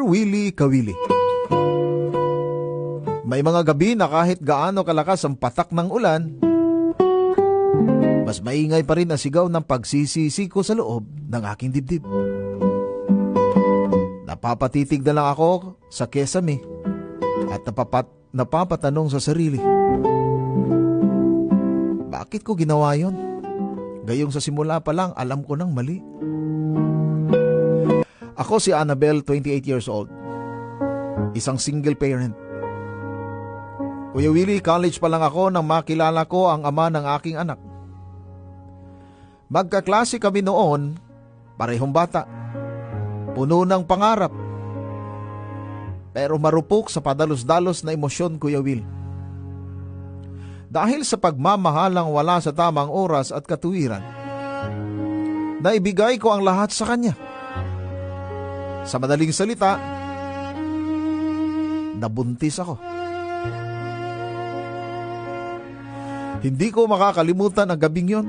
Dear Willie Kawili, may mga gabi na kahit gaano kalakas ang patak ng ulan, mas maingay pa rin ang sigaw ng pagsisisi ko sa loob ng aking dibdib. Napapatitig na lang ako sa kesame at napapatanong sa sarili, bakit ko ginawa yon? Gayong sa simula pa lang alam ko nang mali. Ako si Annabel, 28 years old. Isang single parent. Kuya Willie, college pa lang ako nang makilala ko ang ama ng aking anak. Magkaklase kami noon, parehong bata. Puno ng pangarap. Pero marupok sa padalos-dalos na emosyon, Kuya Will. Dahil sa pagmamahalang wala sa tamang oras at katuwiran, naibigay ko ang lahat sa kanya. Sa madaling salita, nabuntis ako. Hindi ko makakalimutan ang gabing yon.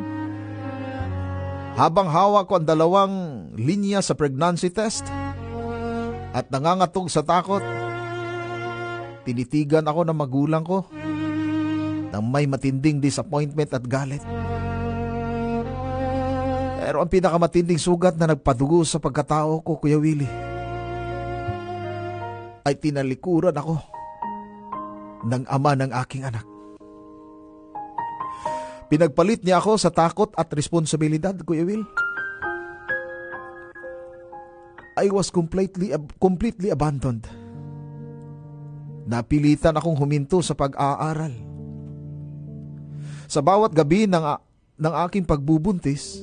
Habang hawak ko ang 2 linya sa pregnancy test at nangangatog sa takot, tinitigan ako ng magulang ko nang may matinding disappointment at galit. Pero ang pinakamatinding sugat na nagpadugo sa pagkatao ko, Kuya Willie, ay tinalikuran ako ng ama ng aking anak. Pinagpalit niya ako sa takot at responsibilidad, Kuya Will. I was completely abandoned. Napilitan akong huminto sa pag-aaral. Sa bawat gabi ng aking pagbubuntis,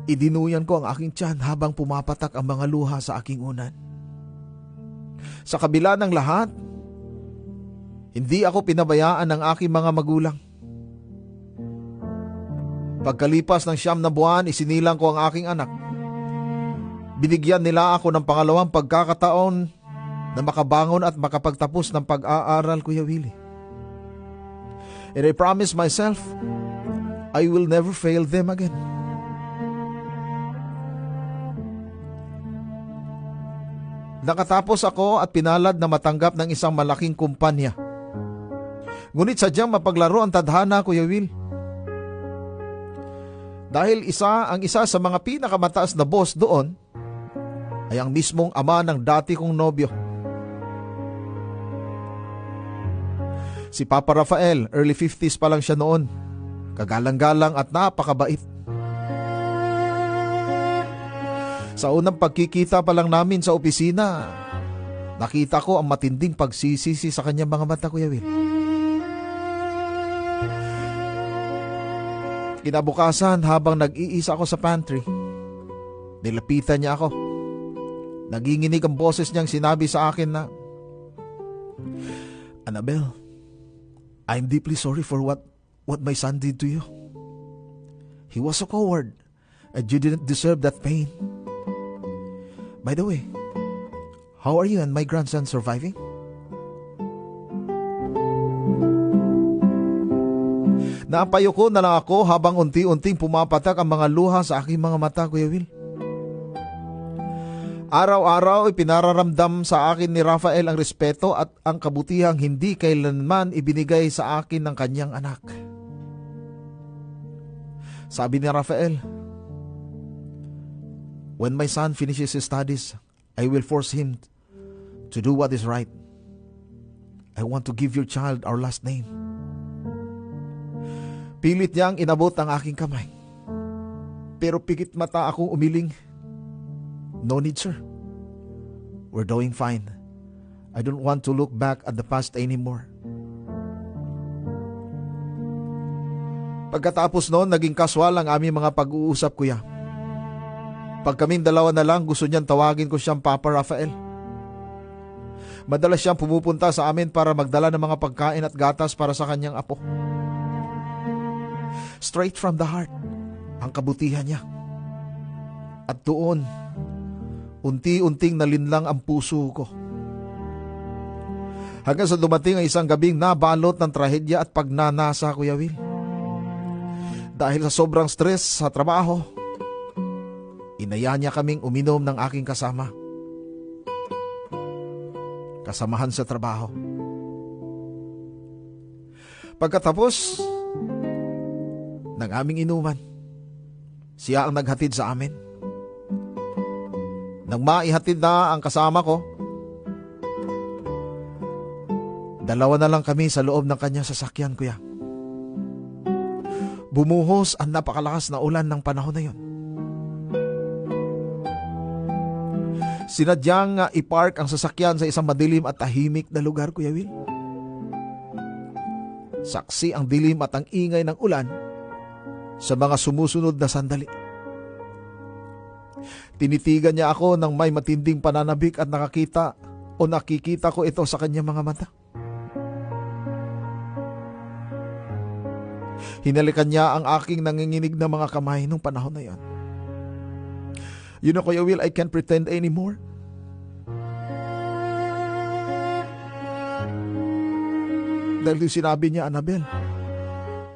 idinuyan ko ang aking tiyan habang pumapatak ang mga luha sa aking unan. Sa kabila ng lahat, hindi ako pinabayaan ng aking mga magulang. Pagkalipas ng 9 na buwan, isinilang ko ang aking anak. Binigyan nila ako ng pangalawang pagkakataon na makabangon at makapagtapos ng pag-aaral, Kuya Willie. And I promise myself, I will never fail them again. Nakatapos ako at pinalad na matanggap ng isang malaking kumpanya. Ngunit sadyang mapaglaro ang tadhana, Kuya Will. Dahil ang isa sa mga pinakamataas na boss doon ay ang mismong ama ng dati kong nobyo. Si Papa Rafael, early 50s pa lang siya noon. Kagalang-galang at napakabait. Sa unang pagkikita pa lang namin sa opisina, nakita ko ang matinding pagsisisi sa kanyang mga mata, Kuya Will. Kinabukasan, habang nag-iisa ako sa pantry, nilapitan niya ako. Naginginig ang boses niyang sinabi sa akin na, Annabel, I'm deeply sorry for what my son did to you. He was a coward and you didn't deserve that pain. By the way, how are you and my grandson surviving? Napayuko na lang ako habang unti-unting pumapatak ang mga luha sa aking mga mata, Kuya Will. Araw-araw ipinararamdam sa akin ni Rafael ang respeto at ang kabutihang hindi kailanman ibinigay sa akin ng kanyang anak. Sabi ni Rafael, when my son finishes his studies, I will force him to do what is right. I want to give your child our last name. Pilit niyang inabot ang aking kamay. Pero pikit mata akong umiling. No need, sir. We're doing fine. I don't want to look back at the past anymore. Pagkatapos noon, naging kaswal ang aming mga pag-uusap, kuya. Pag kaming dalawa na lang, gusto niyang tawagin ko siyang Papa Rafael. Madalas siyang pumupunta sa amin para magdala ng mga pagkain at gatas para sa kanyang apo. Straight from the heart, ang kabutihan niya. At doon, unti-unting nalinlang ang puso ko. Hanggang sa dumating ang isang gabing nabalot ng trahedya at pagnanasa, Kuya Will. Dahil sa sobrang stress sa trabaho, inaya niya kaming uminom ng aking kasamahan sa trabaho. Pagkatapos ng aming inuman, siya ang naghatid sa amin. Nang maihatid na ang kasama ko, dalawa na lang kami sa loob ng kanyang sasakyan, kuya. Bumuhos ang napakalakas na ulan ng panahon na yon. Sinadyang ipark ang sasakyan sa isang madilim at tahimik na lugar, Kuya Will. Saksi ang dilim at ang ingay ng ulan sa mga sumusunod na sandali. Tinitigan niya ako ng may matinding pananabik at nakikita ko ito sa kanyang mga mata. Hinalikan niya ang aking nanginginig na mga kamay nung panahon na yon. You know, Kuya Will, I can't pretend anymore. Dahil yung sinabi niya, Annabel,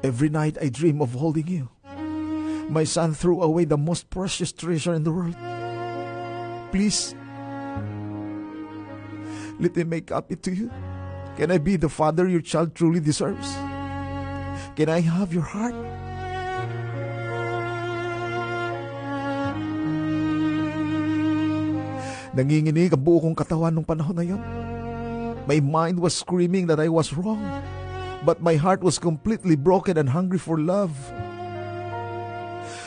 every night I dream of holding you. My son threw away the most precious treasure in the world. Please, let me make up it to you. Can I be the father your child truly deserves? Can I have your heart? Nanginginig ang buo kong katawan nung panahon na yon. My mind was screaming that I was wrong, but my heart was completely broken and hungry for love.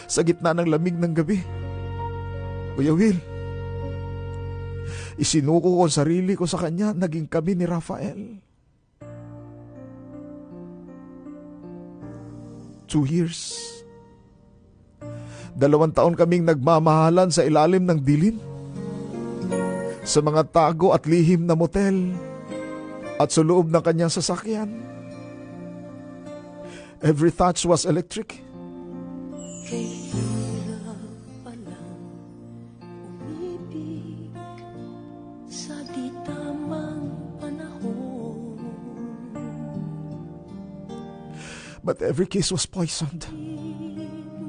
Sa gitna ng lamig ng gabi, Kuya Will, isinuko ko ang sarili ko sa kanya, naging kami ni Rafael. 2 years. 2 taon kaming nagmamahalan sa ilalim ng dilim, sa mga tago at lihim na motel, at sa loob ng kanyang sasakyan. Every touch was electric. Kailan pa lang umibig sa di tamang panahon. But every kiss was poisoned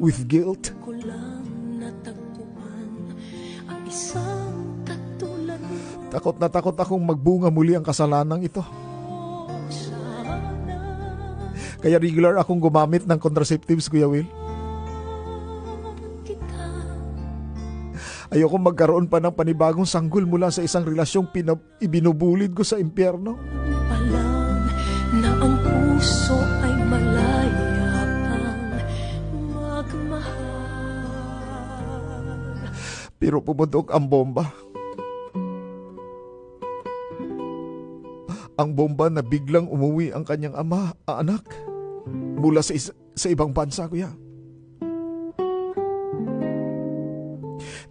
with guilt. Ko lang natagpuan ang isang katulad mo. Takot na takot akong magbunga muli ang kasalanang ito. Kaya regular akong gumamit ng contraceptives, Kuya Will. Ayoko magkaroon pa ng panibagong sanggol mula sa isang relasyong ibinubulid ko sa impyerno. Palang na ang puso ay malaya pang magmahal. Pero pumutok ang bomba. Ang bomba na biglang umuwi ang kanyang anak mula sa ibang bansa, kuya.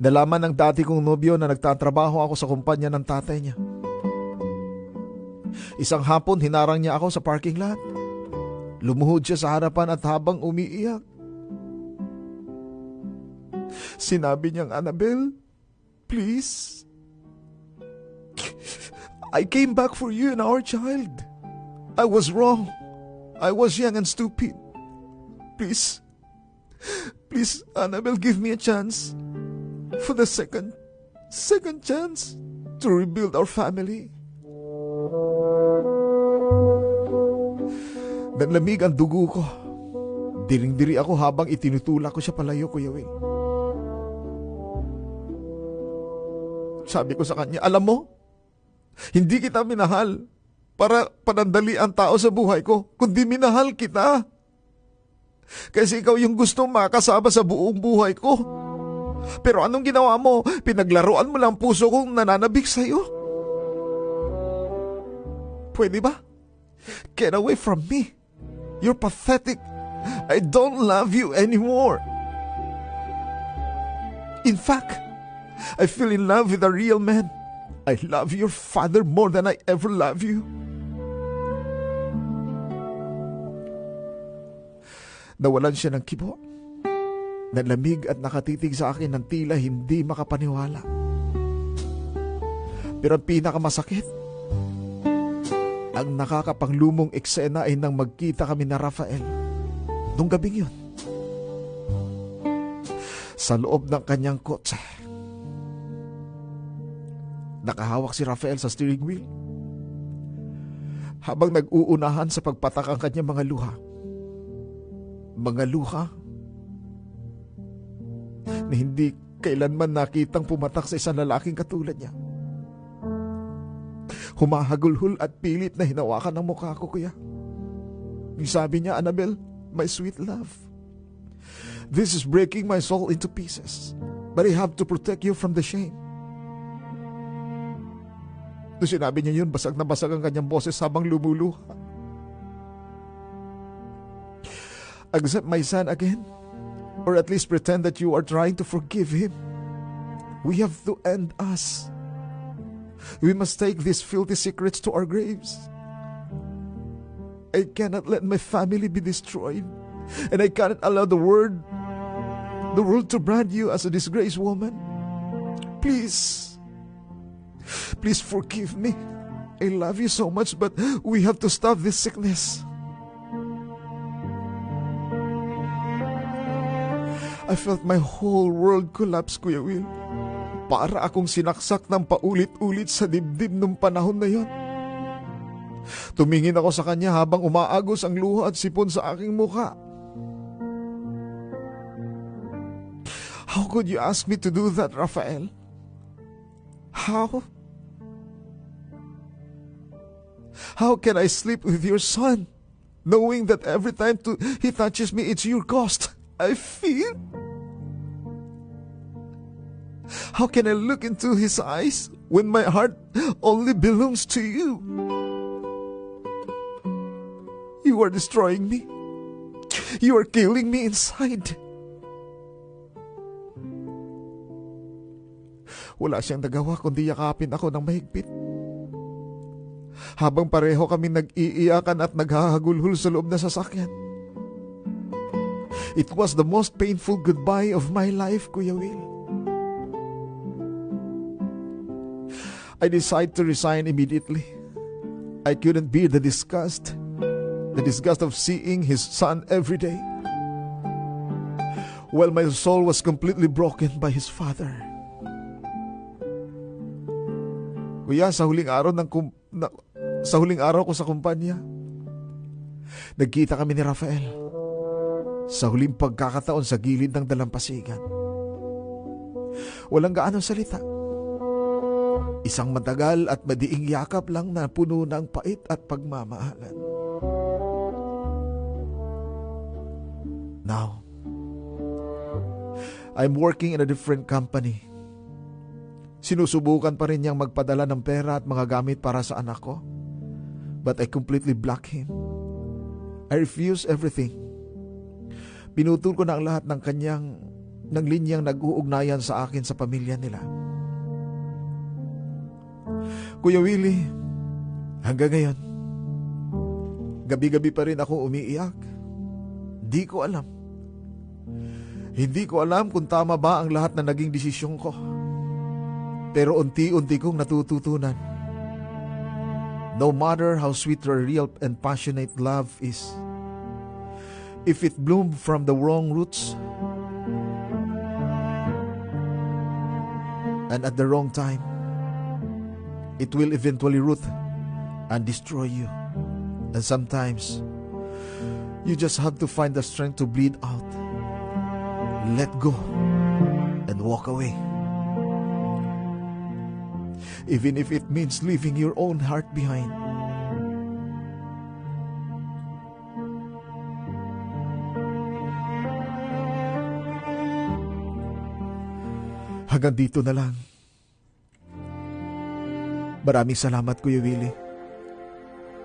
Nalaman ng dati kong nobyo na nagtatrabaho ako sa kumpanya ng tatay niya. Isang hapon, hinarang niya ako sa parking lot. Lumuhod siya sa harapan at habang umiiyak, sinabi niyang, Annabel, please, I came back for you and our child. I was wrong. I was young and stupid. Please, Annabel, give me a chance. For the second chance to rebuild our family. Nanlamig ang dugo ko. Diring-diri ako habang itinutulak ko siya palayo, Kuya Will. Sabi ko sa kanya, alam mo, hindi kita minahal para panandali ang tao sa buhay ko, kundi minahal kita. Kasi ikaw yung gusto makasama sa buong buhay ko. Pero anong ginawa mo? Pinaglaruan mo lang puso kong nananabik sa'yo. Pwede ba? Get away from me. You're pathetic. I don't love you anymore. In fact, I feel in love with a real man. I love your father more than I ever love you. Nawalan siya ng kibo. Nanlamig at nakatitig sa akin ng tila hindi makapaniwala. Pero ang pinakamasakit, ang nakakapanglumong eksena ay nang magkita kami na Rafael nung gabing yun. Sa loob ng kanyang kotse, nakahawak si Rafael sa steering wheel habang nag-uunahan sa pagpatak ang kanyang mga luha. Mga luha na hindi kailanman nakitang pumatak sa isang lalaking katulad niya. Humahagulhol at pilit na hinawakan ang mukha ko, kuya. Yung sabi niya, Annabel, my sweet love, this is breaking my soul into pieces, but I have to protect you from the shame. Nung sinabi niya yun, basag na basag ang kanyang boses habang lumuluha. Accept my son again, or at least pretend that you are trying to forgive him. We have to end us. We must take these filthy secrets to our graves. I cannot let my family be destroyed, and I cannot allow the world to brand you as a disgraced woman. Please forgive me. I love you so much, but we have to stop this sickness. I felt my whole world collapse, Kuya Will. Para akong sinaksak ng paulit-ulit sa dibdib nung panahon na yon. Tumingin ako sa kanya habang umaagos ang luha at sipon sa aking mukha. How could you ask me to do that, Rafael? How? How can I sleep with your son, knowing that every time he touches me, it's your cost? I feel. How can I look into his eyes when my heart only belongs to you? You are destroying me. You are killing me inside. Wala siyang nagawa kundi yakapin ako ng mahigpit. Habang pareho kami nag-iiyakan at naghahagulhol sa loob na sasakyan. It was the most painful goodbye of my life, Kuya Will. I decided to resign immediately. I couldn't bear the disgust of seeing his son every day, while my soul was completely broken by his father. Kuya, sa huling araw ko sa kumpanya, nagkita kami ni Rafael sa huling pagkakataon sa gilid ng dalampasigan. Walang gaanong salita. Isang matagal at madiing yakap lang na puno ng pait at pagmamahalan. Now, I'm working in a different company. Sinusubukan pa rin niyang magpadala ng pera at mga gamit para sa anak ko. But I completely block him. I refuse everything. Pinutol ko na ang lahat ng linyang nag-uugnayan sa akin sa pamilya nila. Kuya Willie, hanggang ngayon, gabi-gabi pa rin ako umiiyak. Di ko alam. Hindi ko alam kung tama ba ang lahat na naging desisyon ko. Pero unti-unti kong natututunan. No matter how sweet or real and passionate love is, if it bloomed from the wrong roots and at the wrong time, it will eventually root and destroy you. And sometimes, you just have to find the strength to bleed out, let go, and walk away. Even if it means leaving your own heart behind. Hanggang dito na lang. Maraming salamat, Kuya Willie.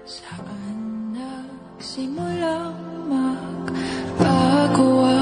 Saan nagsimulang magbago